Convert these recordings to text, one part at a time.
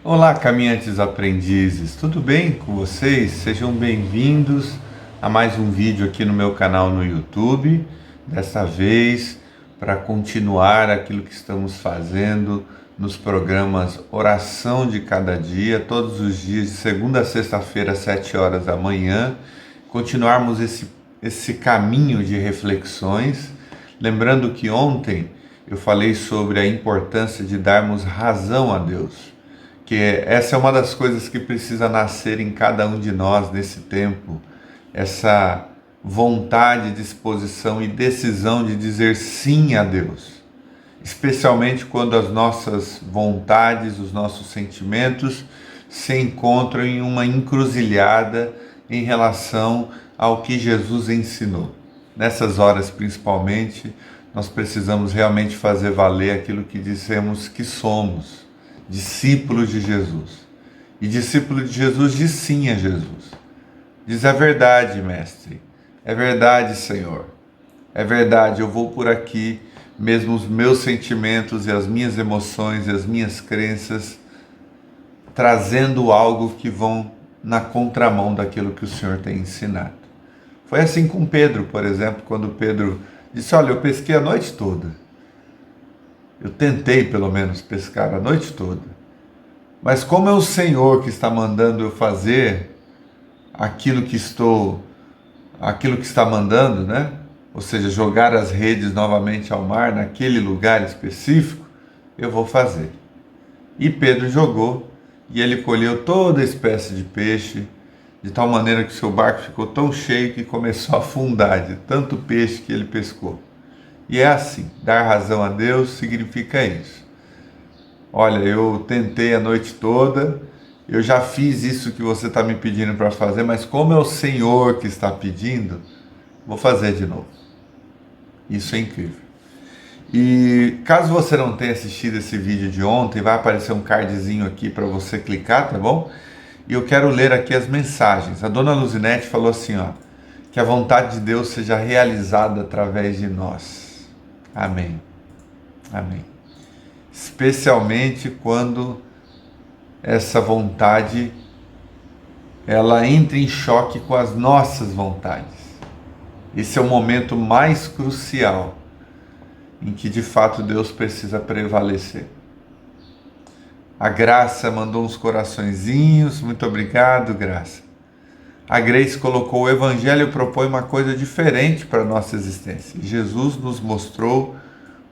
Olá, caminhantes aprendizes, tudo bem com vocês? Sejam bem-vindos a mais um vídeo aqui no meu canal no YouTube. Dessa vez, para continuar aquilo que estamos fazendo nos programas Oração de Cada Dia, todos os dias, de segunda a sexta-feira, às 7 horas da manhã. Continuarmos esse caminho de reflexões. Lembrando que ontem eu falei sobre a importância de darmos razão a Deus. Que essa é uma das coisas que precisa nascer em cada um de nós nesse tempo, essa vontade, disposição e decisão de dizer sim a Deus, especialmente quando as nossas vontades, os nossos sentimentos se encontram em uma encruzilhada em relação ao que Jesus ensinou. Nessas horas, principalmente, nós precisamos realmente fazer valer aquilo que dissemos que somos. Discípulos de Jesus. E discípulo de Jesus diz sim a Jesus. Diz: é verdade, mestre. É verdade, Senhor. É verdade, eu vou por aqui, mesmo os meus sentimentos e as minhas emoções e as minhas crenças, trazendo algo que vão na contramão daquilo que o Senhor tem ensinado. Foi assim com Pedro, por exemplo, quando Pedro disse: olha, eu pesquei a noite toda. Eu tentei, pelo menos, pescar a noite toda. Mas como é o Senhor que está mandando eu fazer aquilo que está mandando, né? Ou seja, jogar as redes novamente ao mar, naquele lugar específico, eu vou fazer. E Pedro jogou, e ele colheu toda espécie de peixe, de tal maneira que seu barco ficou tão cheio que começou a afundar de tanto peixe que ele pescou. E é assim, dar razão a Deus significa isso. Olha, eu tentei a noite toda, eu já fiz isso que você está me pedindo para fazer, mas como é o Senhor que está pedindo, vou fazer de novo. Isso é incrível. E caso você não tenha assistido esse vídeo de ontem, vai aparecer um cardzinho aqui para você clicar, tá bom? E eu quero ler aqui as mensagens. A dona Luzinete falou assim, ó, que a vontade de Deus seja realizada através de nós. Amém. Amém. Especialmente quando essa vontade ela entra em choque com as nossas vontades. Esse é o momento mais crucial em que de fato Deus precisa prevalecer. A Graça mandou uns coraçõezinhos. Muito obrigado, Graça. A Grace colocou: o Evangelho propõe uma coisa diferente para a nossa existência. Jesus nos mostrou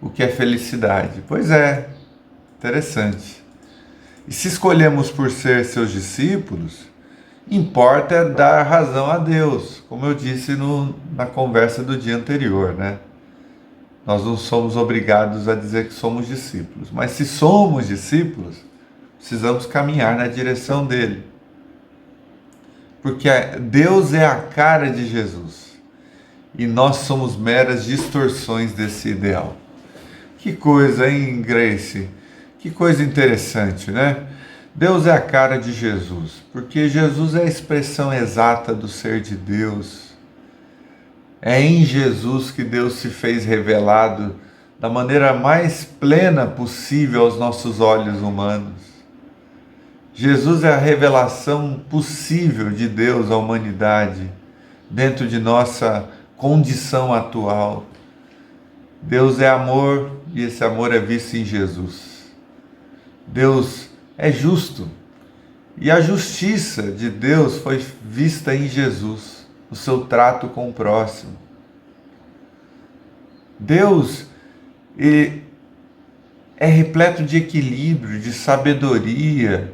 o que é felicidade. Pois é, interessante. E se escolhemos por ser seus discípulos, importa é dar razão a Deus, como eu disse na conversa do dia anterior, né? Nós não somos obrigados a dizer que somos discípulos, mas se somos discípulos, precisamos caminhar na direção dele. Porque Deus é a cara de Jesus e nós somos meras distorções desse ideal. Que coisa, hein, Grace? Que coisa interessante, né? Deus é a cara de Jesus, porque Jesus é a expressão exata do ser de Deus. É em Jesus que Deus se fez revelado da maneira mais plena possível aos nossos olhos humanos. Jesus é a revelação possível de Deus à humanidade, dentro de nossa condição atual. Deus é amor e esse amor é visto em Jesus. Deus é justo e a justiça de Deus foi vista em Jesus, o seu trato com o próximo. Deus é repleto de equilíbrio, de sabedoria,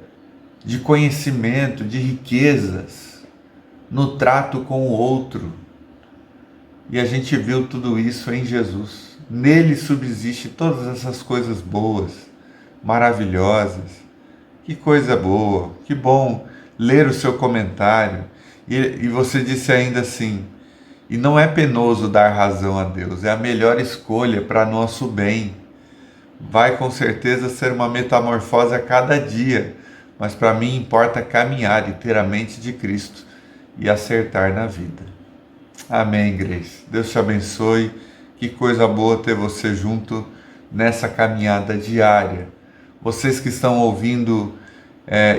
de conhecimento, de riquezas no trato com o outro. E a gente viu tudo isso em Jesus. Nele subsiste todas essas coisas boas, maravilhosas. Que coisa boa, que bom ler o seu comentário. E você disse ainda assim: e não é penoso dar razão a Deus, é a melhor escolha para nosso bem. Vai com certeza ser uma metamorfose a cada dia, mas para mim importa caminhar e ter a mente de Cristo e acertar na vida. Amém, Grace. Deus te abençoe. Que coisa boa ter você junto nessa caminhada diária. Vocês que estão ouvindo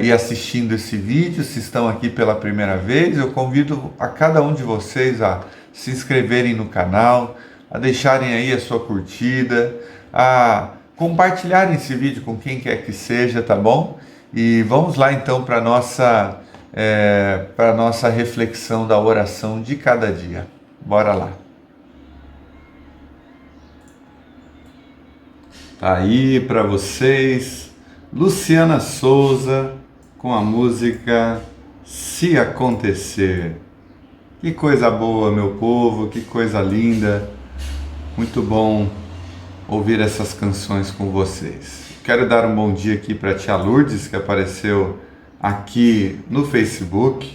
e assistindo esse vídeo. Se estão aqui pela primeira vez, eu convido a cada um de vocês a se inscreverem no canal, a deixarem aí a sua curtida, a compartilharem esse vídeo com quem quer que seja, tá bom? E vamos lá então para a nossa reflexão da oração de cada dia. Bora lá. Tá aí para vocês, Luciana Souza, com a música Se Acontecer. Que coisa boa, meu povo, que coisa linda. Muito bom ouvir essas canções com vocês. Quero dar um bom dia aqui para a tia Lourdes, que apareceu aqui no Facebook.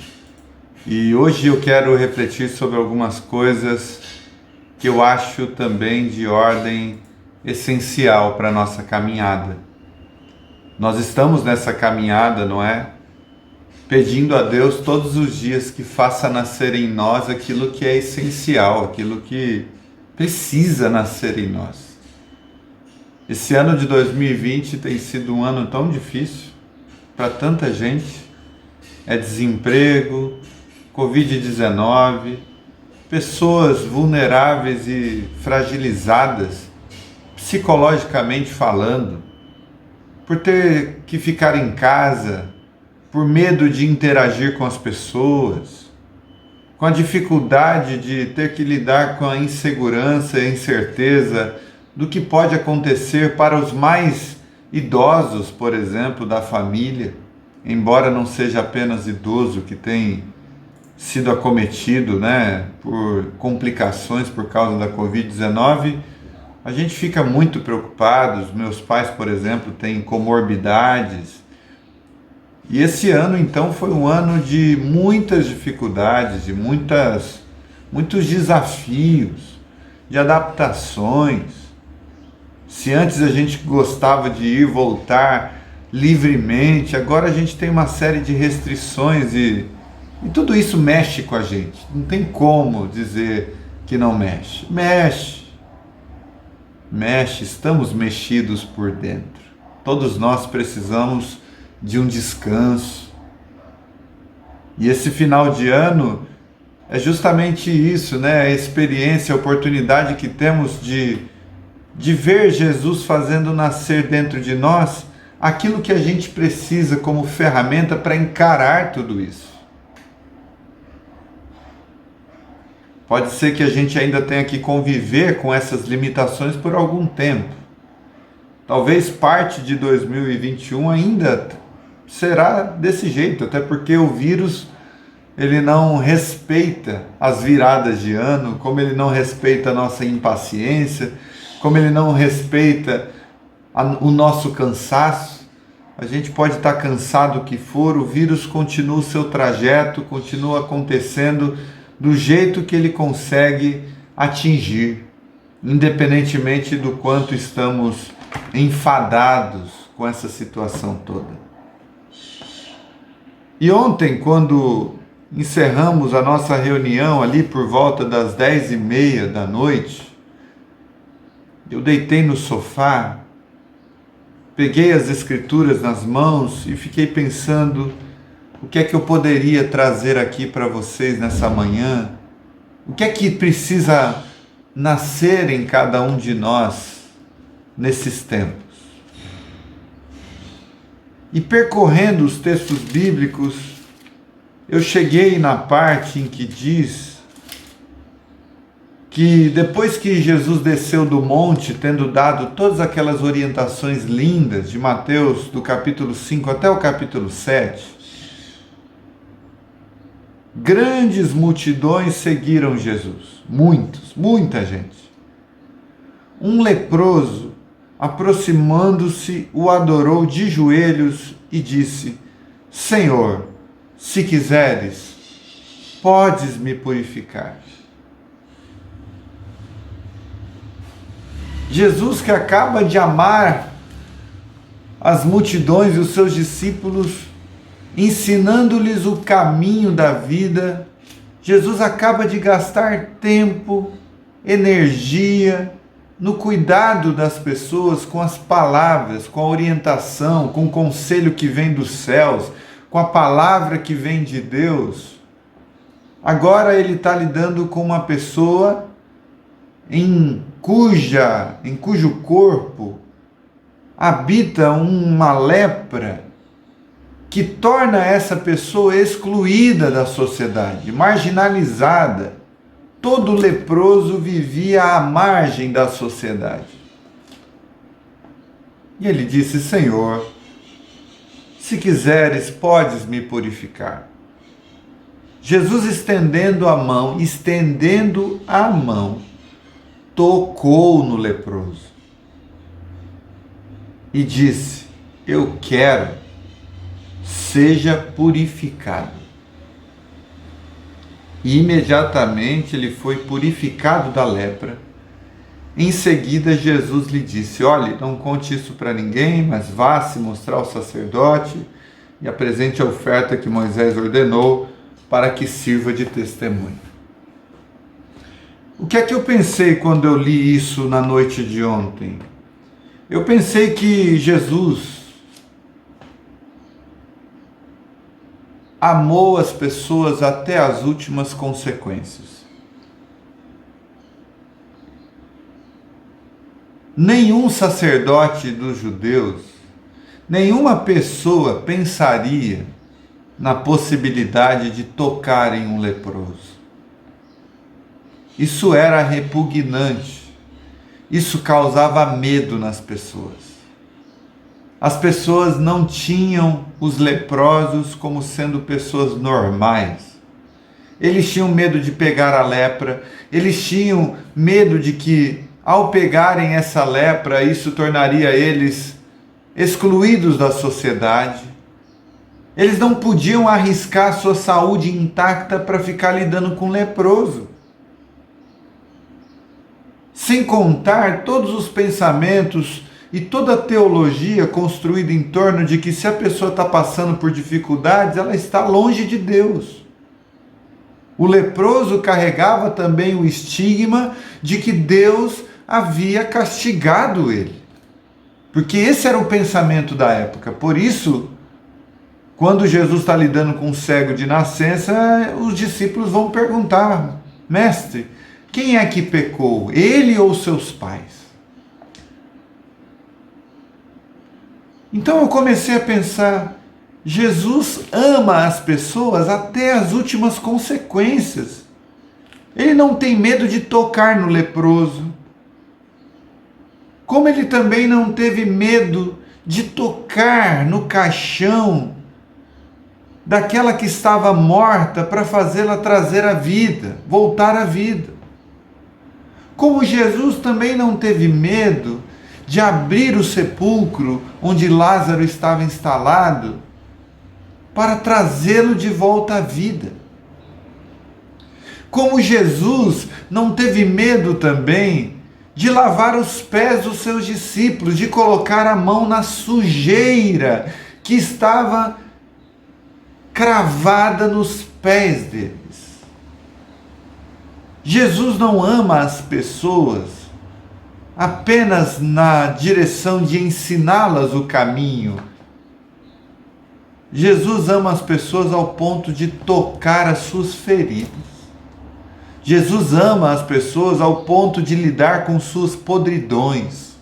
E hoje eu quero refletir sobre algumas coisas que eu acho também de ordem essencial para a nossa caminhada. Nós estamos nessa caminhada, não é? Pedindo a Deus todos os dias que faça nascer em nós aquilo que é essencial, aquilo que precisa nascer em nós. Esse ano de 2020 tem sido um ano tão difícil para tanta gente. É desemprego, Covid-19, pessoas vulneráveis e fragilizadas, psicologicamente falando, por ter que ficar em casa, por medo de interagir com as pessoas, com a dificuldade de ter que lidar com a insegurança e a incerteza do que pode acontecer para os mais idosos, por exemplo, da família, embora não seja apenas idoso que tem sido acometido, por complicações por causa da Covid-19, a gente fica muito preocupado. Os meus pais, por exemplo, têm comorbidades. E esse ano, então, foi um ano de muitas dificuldades, de muitos desafios, de adaptações. Se antes a gente gostava de ir e voltar livremente, agora a gente tem uma série de restrições e tudo isso mexe com a gente. Não tem como dizer que não mexe. Mexe, estamos mexidos por dentro. Todos nós precisamos de um descanso. E esse final de ano é justamente isso, a experiência, a oportunidade que temos de ver Jesus fazendo nascer dentro de nós aquilo que a gente precisa como ferramenta para encarar tudo isso. Pode ser que a gente ainda tenha que conviver com essas limitações por algum tempo. Talvez parte de 2021 ainda será desse jeito, até porque o vírus ele não respeita as viradas de ano, como ele não respeita a nossa impaciência, como ele não respeita o nosso cansaço. A gente pode estar cansado o que for, o vírus continua o seu trajeto, continua acontecendo do jeito que ele consegue atingir, independentemente do quanto estamos enfadados com essa situação toda. E ontem, quando encerramos a nossa reunião ali por volta das 10h30 da noite, eu deitei no sofá, peguei as escrituras nas mãos e fiquei pensando o que é que eu poderia trazer aqui para vocês nessa manhã, o que é que precisa nascer em cada um de nós nesses tempos. E percorrendo os textos bíblicos, eu cheguei na parte em que diz que depois que Jesus desceu do monte, tendo dado todas aquelas orientações lindas de Mateus, do capítulo 5 até o capítulo 7, grandes multidões seguiram Jesus, muita gente. Um leproso, aproximando-se, o adorou de joelhos e disse: Senhor, se quiseres, podes me purificar. Jesus, que acaba de amar as multidões e os seus discípulos, ensinando-lhes o caminho da vida, Jesus acaba de gastar tempo, energia, no cuidado das pessoas com as palavras, com a orientação, com o conselho que vem dos céus, com a palavra que vem de Deus. Agora ele está lidando com uma pessoa em cujo corpo habita uma lepra que torna essa pessoa excluída da sociedade, marginalizada. Todo leproso vivia à margem da sociedade. E ele disse: Senhor, se quiseres, podes me purificar. Jesus, estendendo a mão, tocou no leproso e disse: eu quero, seja purificado. E imediatamente ele foi purificado da lepra. Em seguida, Jesus lhe disse: olhe, não conte isso para ninguém, mas vá se mostrar ao sacerdote e apresente a oferta que Moisés ordenou para que sirva de testemunho. O que é que eu pensei quando eu li isso na noite de ontem? Eu pensei que Jesus amou as pessoas até as últimas consequências. Nenhum sacerdote dos judeus, nenhuma pessoa pensaria na possibilidade de tocar em um leproso. Isso era repugnante. Isso causava medo nas pessoas. As pessoas não tinham os leprosos como sendo pessoas normais. Eles tinham medo de pegar a lepra, eles tinham medo de que, ao pegarem essa lepra, isso tornaria eles excluídos da sociedade. Eles não podiam arriscar sua saúde intacta para ficar lidando com leproso. Sem contar todos os pensamentos e toda a teologia construída em torno de que se a pessoa está passando por dificuldades, ela está longe de Deus. O leproso carregava também o estigma de que Deus havia castigado ele. Porque esse era o pensamento da época. Por isso, quando Jesus está lidando com um cego de nascença, os discípulos vão perguntar: mestre, quem é que pecou, ele ou seus pais? Então eu comecei a pensar, Jesus ama as pessoas até as últimas consequências. Ele não tem medo de tocar no leproso. Como ele também não teve medo de tocar no caixão daquela que estava morta para fazê-la trazer a vida, voltar à vida. Como Jesus também não teve medo de abrir o sepulcro onde Lázaro estava instalado para trazê-lo de volta à vida. Como Jesus não teve medo também de lavar os pés dos seus discípulos, de colocar a mão na sujeira que estava cravada nos pés deles. Jesus não ama as pessoas apenas na direção de ensiná-las o caminho. Jesus ama as pessoas ao ponto de tocar as suas feridas. Jesus ama as pessoas ao ponto de lidar com suas podridões.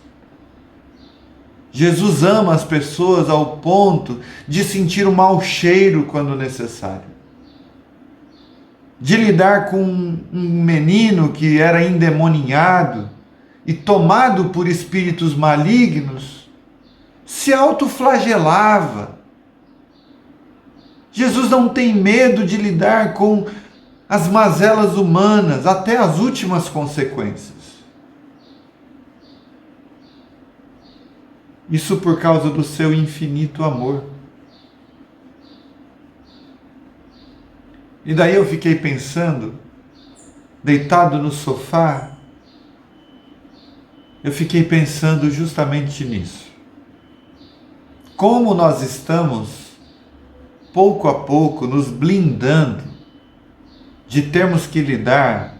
Jesus ama as pessoas ao ponto de sentir um mau cheiro quando necessário. De lidar com um menino que era endemoninhado e tomado por espíritos malignos, se autoflagelava. Jesus não tem medo de lidar com as mazelas humanas até as últimas consequências. Isso por causa do seu infinito amor. E daí eu fiquei pensando, deitado no sofá, eu fiquei pensando justamente nisso. Como nós estamos, pouco a pouco, nos blindando de termos que lidar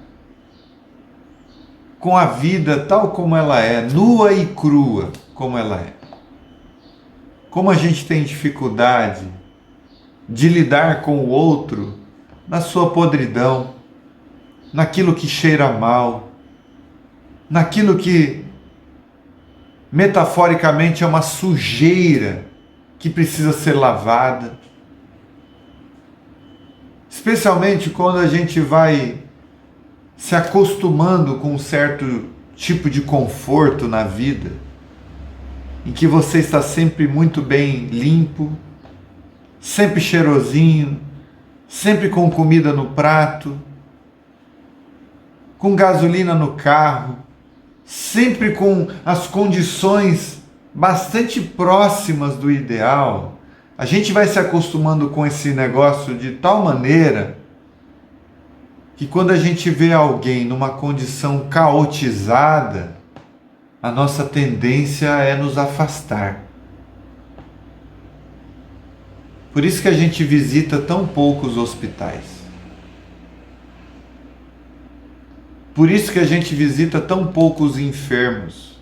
com a vida tal como ela é, nua e crua como ela é. Como a gente tem dificuldade de lidar com o outro na sua podridão, naquilo que cheira mal, naquilo que metaforicamente é uma sujeira que precisa ser lavada. Especialmente quando a gente vai se acostumando com um certo tipo de conforto na vida, em que você está sempre muito bem limpo, sempre cheirosinho, sempre com comida no prato, com gasolina no carro, sempre com as condições bastante próximas do ideal. A gente vai se acostumando com esse negócio de tal maneira que quando a gente vê alguém numa condição caotizada, a nossa tendência é nos afastar. Por isso que a gente visita tão poucos hospitais. Por isso que a gente visita tão poucos enfermos.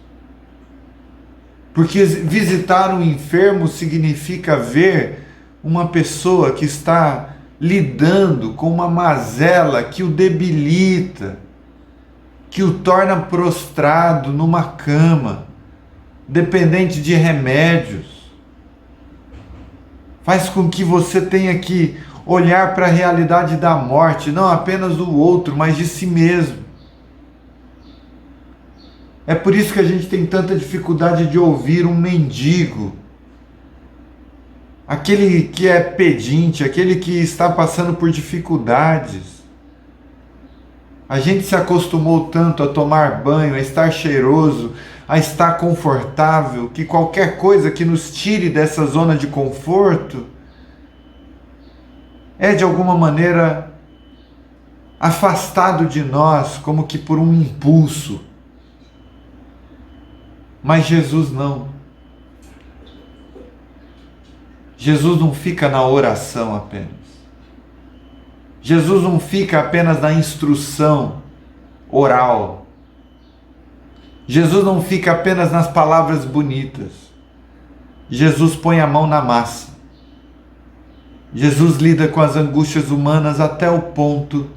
Porque visitar um enfermo significa ver uma pessoa que está lidando com uma mazela que o debilita, que o torna prostrado numa cama, dependente de remédios. Faz com que você tenha que olhar para a realidade da morte, não apenas do outro, mas de si mesmo. É por isso que a gente tem tanta dificuldade de ouvir um mendigo, aquele que é pedinte, aquele que está passando por dificuldades. A gente se acostumou tanto a tomar banho, a estar cheiroso, a estar confortável, que qualquer coisa que nos tire dessa zona de conforto é de alguma maneira afastado de nós, como que por um impulso. Mas Jesus não. Jesus não fica na oração apenas. Jesus não fica apenas na instrução oral. Jesus não fica apenas nas palavras bonitas. Jesus põe a mão na massa. Jesus lida com as angústias humanas até o ponto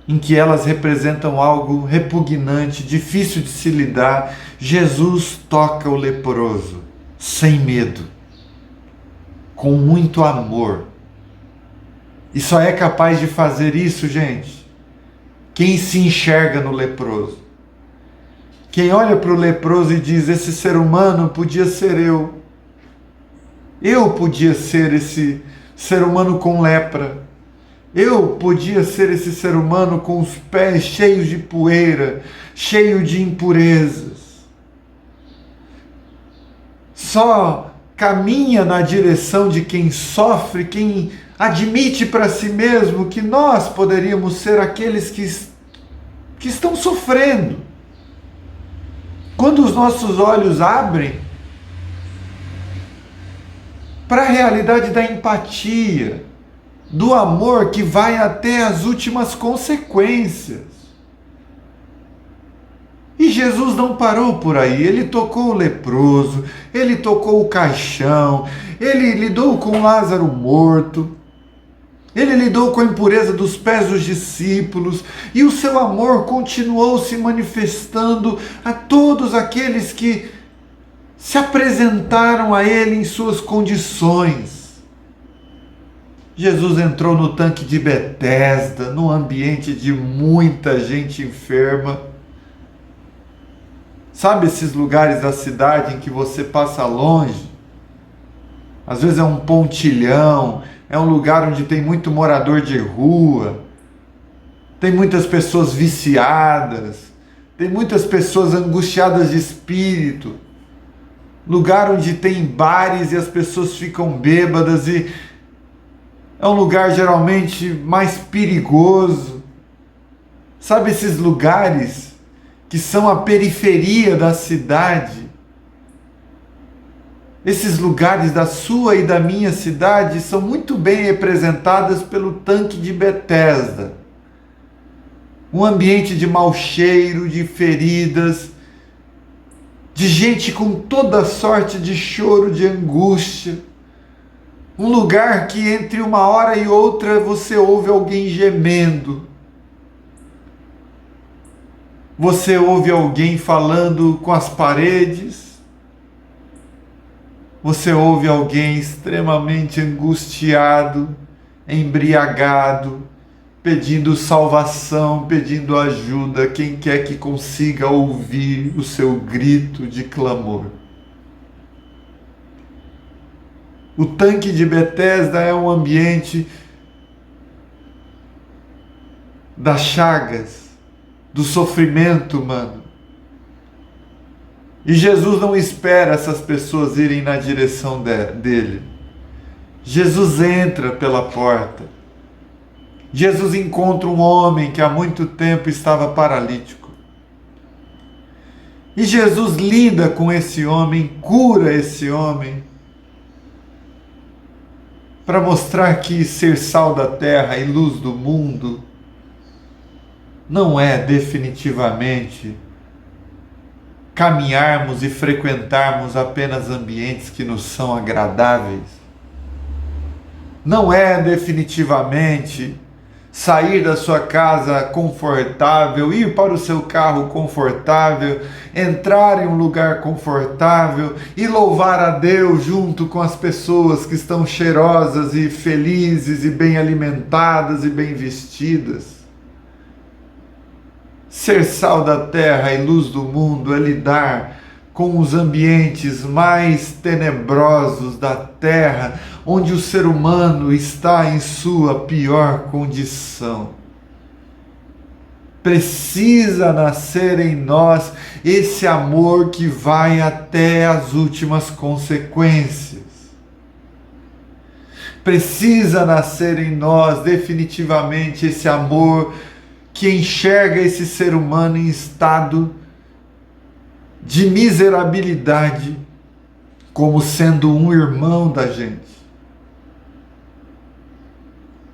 em que elas representam algo repugnante, difícil de se lidar. Jesus toca o leproso sem medo, com muito amor. E só é capaz de fazer isso, gente, quem se enxerga no leproso. Quem olha para o leproso e diz: esse ser humano podia ser eu. Eu podia ser esse ser humano com lepra. Eu podia ser esse ser humano com os pés cheios de poeira, cheio de impurezas. Só caminha na direção de quem sofre, quem admite para si mesmo que nós poderíamos ser aqueles que estão sofrendo. Quando os nossos olhos abrem para a realidade da empatia, do amor que vai até as últimas consequências. E Jesus não parou por aí, ele tocou o leproso, ele tocou o caixão, ele lidou com Lázaro morto, ele lidou com a impureza dos pés dos discípulos, e o seu amor continuou se manifestando a todos aqueles que se apresentaram a ele em suas condições. Jesus entrou no tanque de Betesda, num ambiente de muita gente enferma. Sabe esses lugares da cidade em que você passa longe? Às vezes é um pontilhão, é um lugar onde tem muito morador de rua, tem muitas pessoas viciadas, tem muitas pessoas angustiadas de espírito, lugar onde tem bares e as pessoas ficam bêbadas, e é um lugar geralmente mais perigoso. Sabe esses lugares que são a periferia da cidade? Esses lugares da sua e da minha cidade são muito bem representados pelo tanque de Betesda. um ambiente de mau cheiro, de feridas, de gente com toda sorte de choro, de angústia. Um lugar que entre uma hora e outra você ouve alguém gemendo. Você ouve alguém falando com as paredes. Você ouve alguém extremamente angustiado, embriagado, pedindo salvação, pedindo ajuda, quem quer que consiga ouvir o seu grito de clamor. O tanque de Betesda é um ambiente das chagas, do sofrimento humano. E Jesus não espera essas pessoas irem na direção dele. Jesus entra pela porta. Jesus encontra um homem que há muito tempo estava paralítico. E Jesus lida com esse homem, cura esse homem, para mostrar que ser sal da terra e luz do mundo não é definitivamente caminharmos e frequentarmos apenas ambientes que nos são agradáveis. Não é definitivamente sair da sua casa confortável, ir para o seu carro confortável, entrar em um lugar confortável e louvar a Deus junto com as pessoas que estão cheirosas e felizes e bem alimentadas e bem vestidas. Ser sal da terra e luz do mundo é lidar com os ambientes mais tenebrosos da terra, onde o ser humano está em sua pior condição. Precisa nascer em nós esse amor que vai até as últimas consequências. Precisa nascer em nós definitivamente esse amor que enxerga esse ser humano em estado de miserabilidade como sendo um irmão da gente.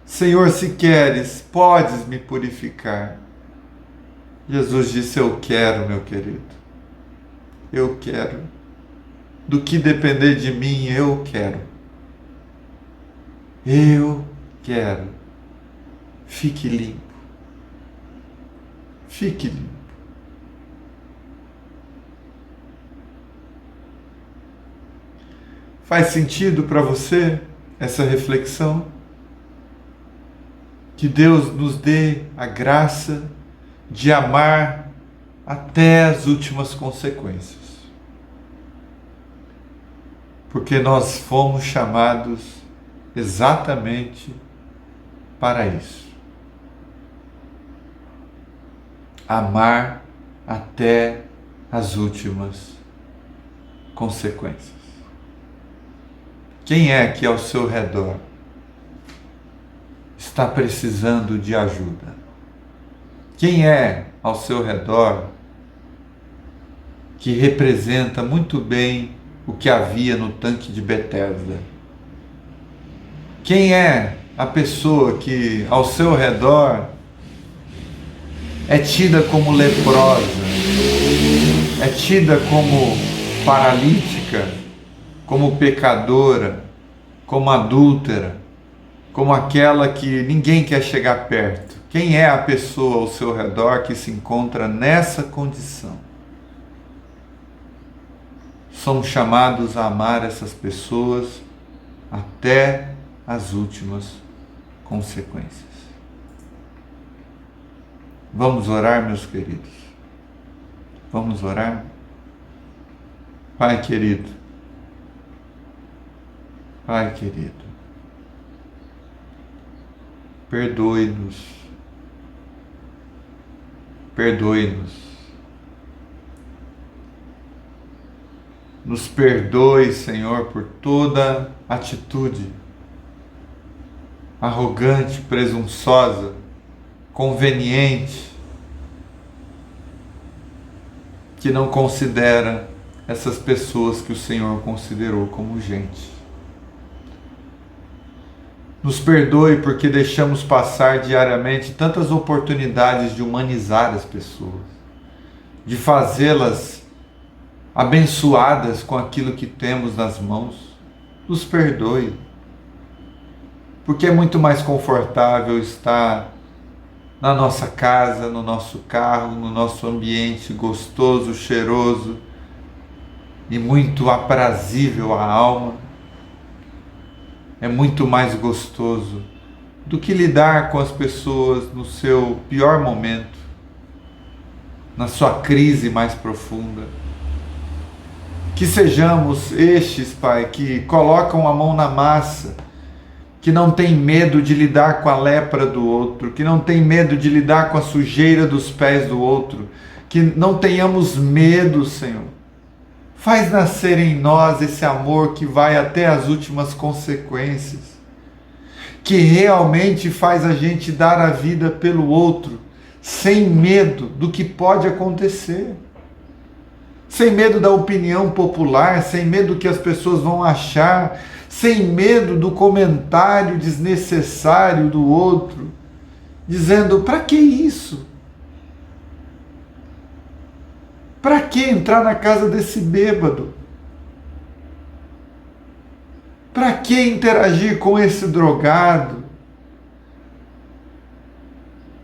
Senhor, se queres, podes me purificar. Jesus disse: eu quero, meu querido. Eu quero. Do que depender de mim, eu quero. Eu quero. Fique limpo. Fique limpo. Faz sentido para você essa reflexão? Que Deus nos dê a graça de amar até as últimas consequências. Porque nós fomos chamados exatamente para isso. Amar até as últimas consequências. Quem é que ao seu redor está precisando de ajuda? Quem é ao seu redor que representa muito bem o que havia no tanque de Betesda? Quem é a pessoa que ao seu redor é tida como leprosa, é tida como paralítica, como pecadora, como adúltera, como aquela que ninguém quer chegar perto? Quem é a pessoa ao seu redor que se encontra nessa condição? Somos chamados a amar essas pessoas até as últimas consequências. Vamos orar, meus queridos? Vamos orar? Pai querido, Pai querido, perdoe-nos, perdoe-nos, nos perdoe, Senhor, por toda atitude arrogante, presunçosa, conveniente, que não considera essas pessoas que o Senhor considerou como gente. Nos perdoe porque deixamos passar diariamente tantas oportunidades de humanizar as pessoas, de fazê-las abençoadas com aquilo que temos nas mãos. Nos perdoe, porque é muito mais confortável estar na nossa casa, no nosso carro, no nosso ambiente gostoso, cheiroso e muito aprazível à alma. É muito mais gostoso do que lidar com as pessoas no seu pior momento, na sua crise mais profunda. Que sejamos estes, Pai, que colocam a mão na massa, que não tem medo de lidar com a lepra do outro, que não tem medo de lidar com a sujeira dos pés do outro, que não tenhamos medo, Senhor. Faz nascer em nós esse amor que vai até as últimas consequências, que realmente faz a gente dar a vida pelo outro, sem medo do que pode acontecer, sem medo da opinião popular, sem medo do que as pessoas vão achar, sem medo do comentário desnecessário do outro, dizendo: para que isso? Para que entrar na casa desse bêbado? Para que interagir com esse drogado?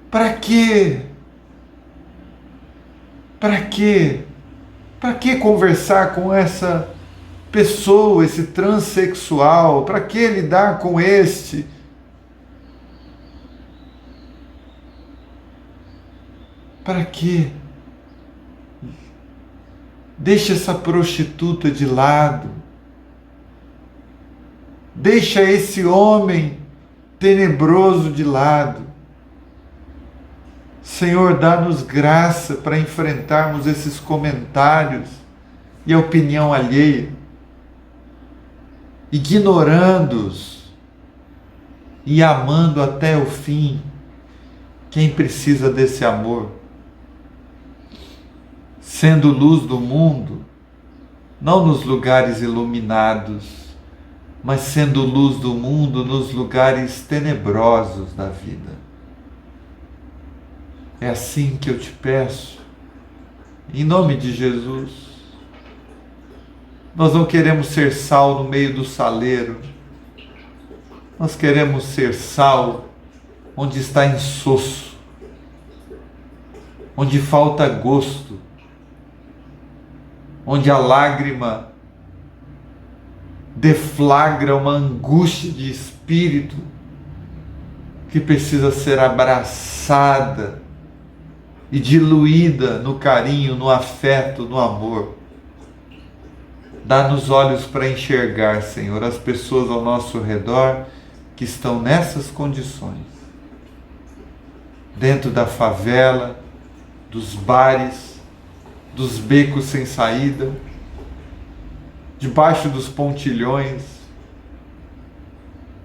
Para quê? Para quê? Para que conversar com essa pessoa, esse transexual? Para que lidar com este? Para quê? Deixa essa prostituta de lado. Deixa esse homem tenebroso de lado. Senhor, dá-nos graça para enfrentarmos esses comentários e a opinião alheia, ignorando-os e amando até o fim quem precisa desse amor. Sendo luz do mundo, não nos lugares iluminados, mas sendo luz do mundo nos lugares tenebrosos da vida. É assim que eu te peço, em nome de Jesus. Nós não queremos ser sal no meio do saleiro, nós queremos ser sal onde está insosso, onde falta gosto, onde a lágrima deflagra uma angústia de espírito que precisa ser abraçada e diluída no carinho, no afeto, no amor. Dá-nos olhos para enxergar, Senhor, as pessoas ao nosso redor que estão nessas condições, dentro da favela, dos bares, dos becos sem saída, debaixo dos pontilhões,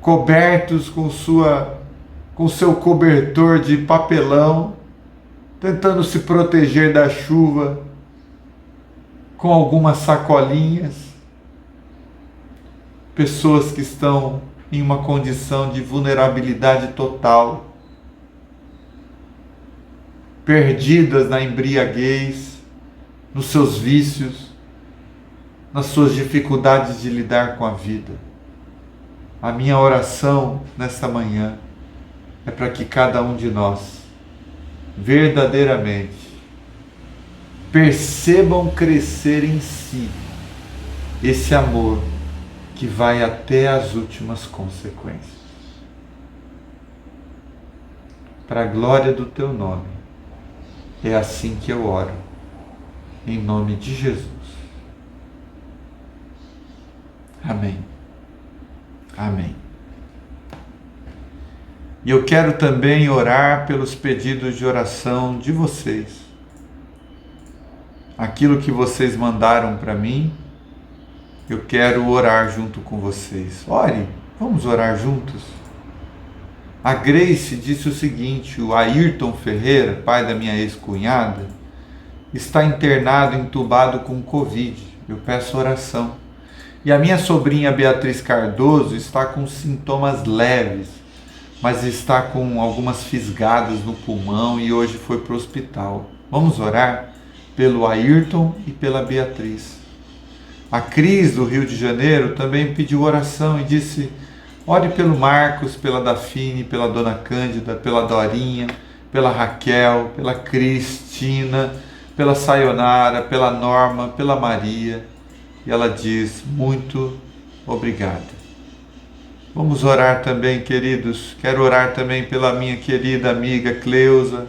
cobertos com seu cobertor de papelão, tentando se proteger da chuva com algumas sacolinhas. Pessoas que estão em uma condição de vulnerabilidade total, perdidas na embriaguez, nos seus vícios, nas suas dificuldades de lidar com a vida. A minha oração nesta manhã é para que cada um de nós verdadeiramente percebam crescer em si esse amor que vai até as últimas consequências. Para a glória do teu nome, é assim que eu oro, em nome de Jesus. Amém. Amém. E eu quero também orar pelos pedidos de oração de vocês. Aquilo que vocês mandaram para mim, eu quero orar junto com vocês. Ore, vamos orar juntos. A Grace disse o seguinte: o Ayrton Ferreira, pai da minha ex-cunhada, está internado, entubado com Covid. Eu peço oração. E a minha sobrinha Beatriz Cardoso está com sintomas leves, mas está com algumas fisgadas no pulmão e hoje foi para o hospital. Vamos orar pelo Ayrton e pela Beatriz. A Cris, do Rio de Janeiro, também pediu oração e disse: ore pelo Marcos, pela Dafine, pela Dona Cândida, pela Dorinha, pela Raquel, pela Cristina, pela Sayonara, pela Norma, pela Maria. E ela diz: muito obrigada. Vamos orar também, queridos. Quero orar também pela minha querida amiga Cleusa,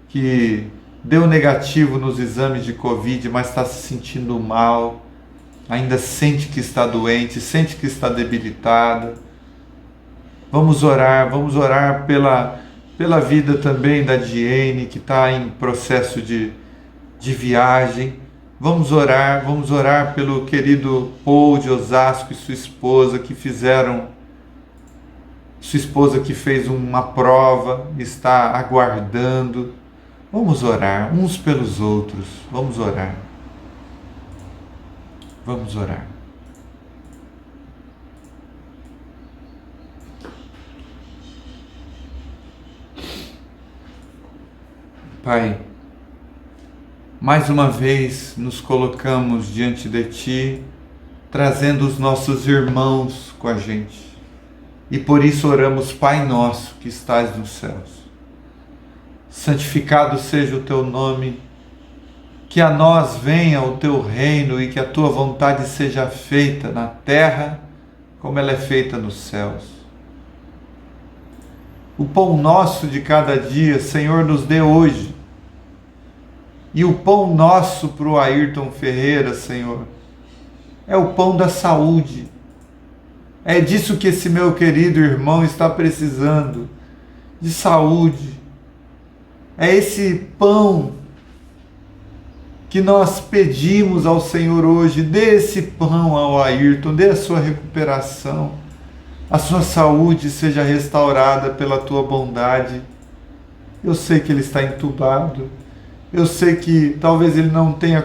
que deu negativo nos exames de Covid, mas está se sentindo mal, ainda sente que está doente, sente que está debilitada. Vamos orar pela vida também da Diene, que está em processo de viagem. Vamos orar pelo querido Paul de Osasco e sua esposa que fez uma prova, está aguardando. Vamos orar uns pelos outros, vamos orar. Vamos orar. Pai, mais uma vez nos colocamos diante de Ti, trazendo os nossos irmãos com a gente. E por isso oramos: Pai nosso que estás nos céus, santificado seja o Teu nome, que a nós venha o Teu reino e que a Tua vontade seja feita na terra como ela é feita nos céus. O pão nosso de cada dia, Senhor, nos dê hoje. E o pão nosso para o Ayrton Ferreira, Senhor, é o pão da saúde. É disso que esse meu querido irmão está precisando, de saúde. É esse pão que nós pedimos ao Senhor hoje. Dê esse pão ao Ayrton, dê a sua recuperação, a sua saúde seja restaurada pela Tua bondade. Eu sei que ele está entubado, eu sei que talvez ele não tenha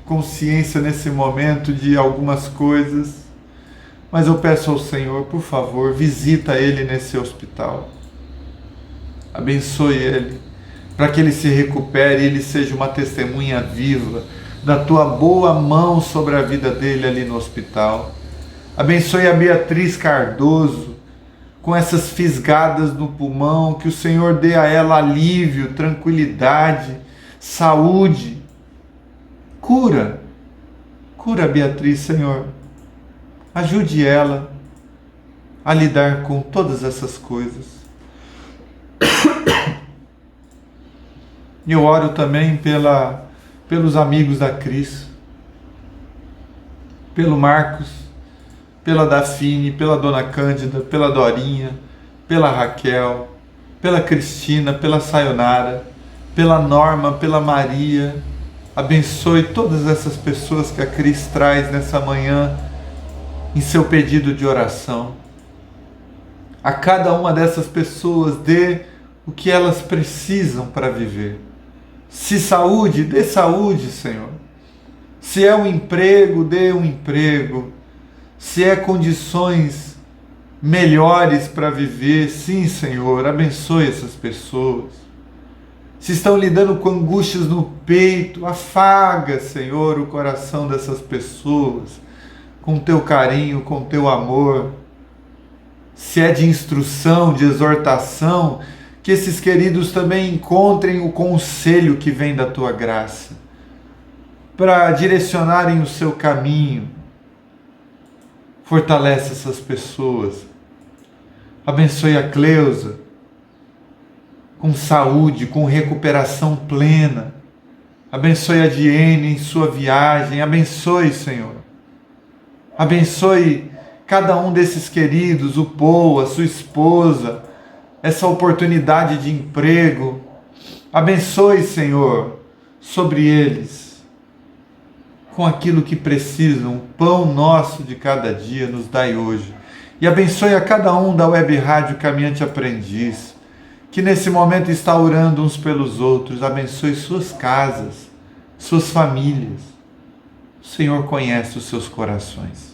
consciência nesse momento de algumas coisas, mas eu peço ao Senhor, por favor, visita ele nesse hospital. Abençoe ele, para que ele se recupere e ele seja uma testemunha viva da Tua boa mão sobre a vida dele ali no hospital. Abençoe a Beatriz Cardoso, com essas fisgadas no pulmão, que o Senhor dê a ela alívio, tranquilidade, saúde. Cura a Beatriz, Senhor. Ajude ela a lidar com todas essas coisas. Eu oro também pelos amigos da Cris, pelo Marcos, pela Dafine, pela Dona Cândida, pela Dorinha, pela Raquel, pela Cristina, pela Sayonara, pela Norma, pela Maria. Abençoe todas essas pessoas que a Cris traz nessa manhã em seu pedido de oração. A cada uma dessas pessoas dê o que elas precisam para viver. Se saúde, dê saúde, Senhor. Se é um emprego, dê um emprego. Se é condições melhores para viver, sim, Senhor, abençoe essas pessoas. Se estão lidando com angústias no peito, afaga, Senhor, o coração dessas pessoas com Teu carinho, com Teu amor. Se é de instrução, de exortação, que esses queridos também encontrem o conselho que vem da Tua graça, para direcionarem o seu caminho. Fortalece essas pessoas. Abençoe a Cleusa com saúde, com recuperação plena. Abençoe a Diene em sua viagem. Abençoe, Senhor. Abençoe cada um desses queridos, o Paul, a sua esposa, essa oportunidade de emprego. Abençoe, Senhor, sobre eles, com aquilo que precisam. O pão nosso de cada dia nos dai hoje. E abençoe a cada um da Web Rádio Caminhante Aprendiz, que nesse momento está orando uns pelos outros. Abençoe suas casas, suas famílias. O Senhor conhece os seus corações.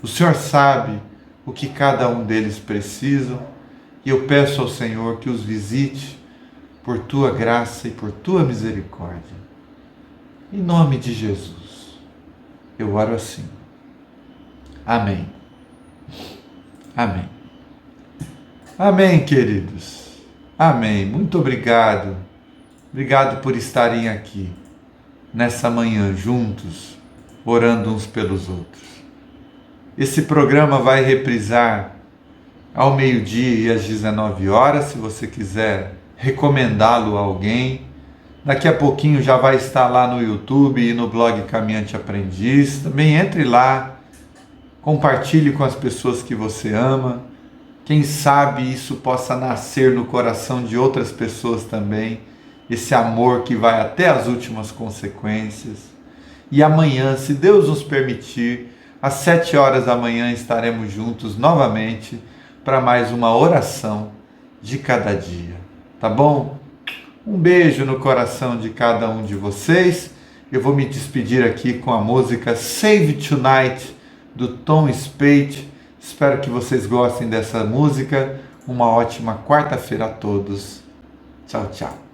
O Senhor sabe o que cada um deles precisa e eu peço ao Senhor que os visite por tua graça e por tua misericórdia. Em nome de Jesus, eu oro assim. Amém. Amém. Amém, queridos. Amém. Muito obrigado. Obrigado por estarem aqui nessa manhã juntos, orando uns pelos outros. Esse programa vai reprisar ao meio-dia e às 19 horas, se você quiser recomendá-lo a alguém. Daqui a pouquinho já vai estar lá no YouTube e no blog Caminhante Aprendiz. Também entre lá, compartilhe com as pessoas que você ama. Quem sabe isso possa nascer no coração de outras pessoas também, esse amor que vai até as últimas consequências. E amanhã, se Deus nos permitir, às 7 horas da manhã estaremos juntos novamente para mais uma oração de cada dia. Tá bom? Um beijo no coração de cada um de vocês. Eu vou me despedir aqui com a música Save Tonight, do Tom Spade. Espero que vocês gostem dessa música. Uma ótima quarta-feira a todos. Tchau, tchau.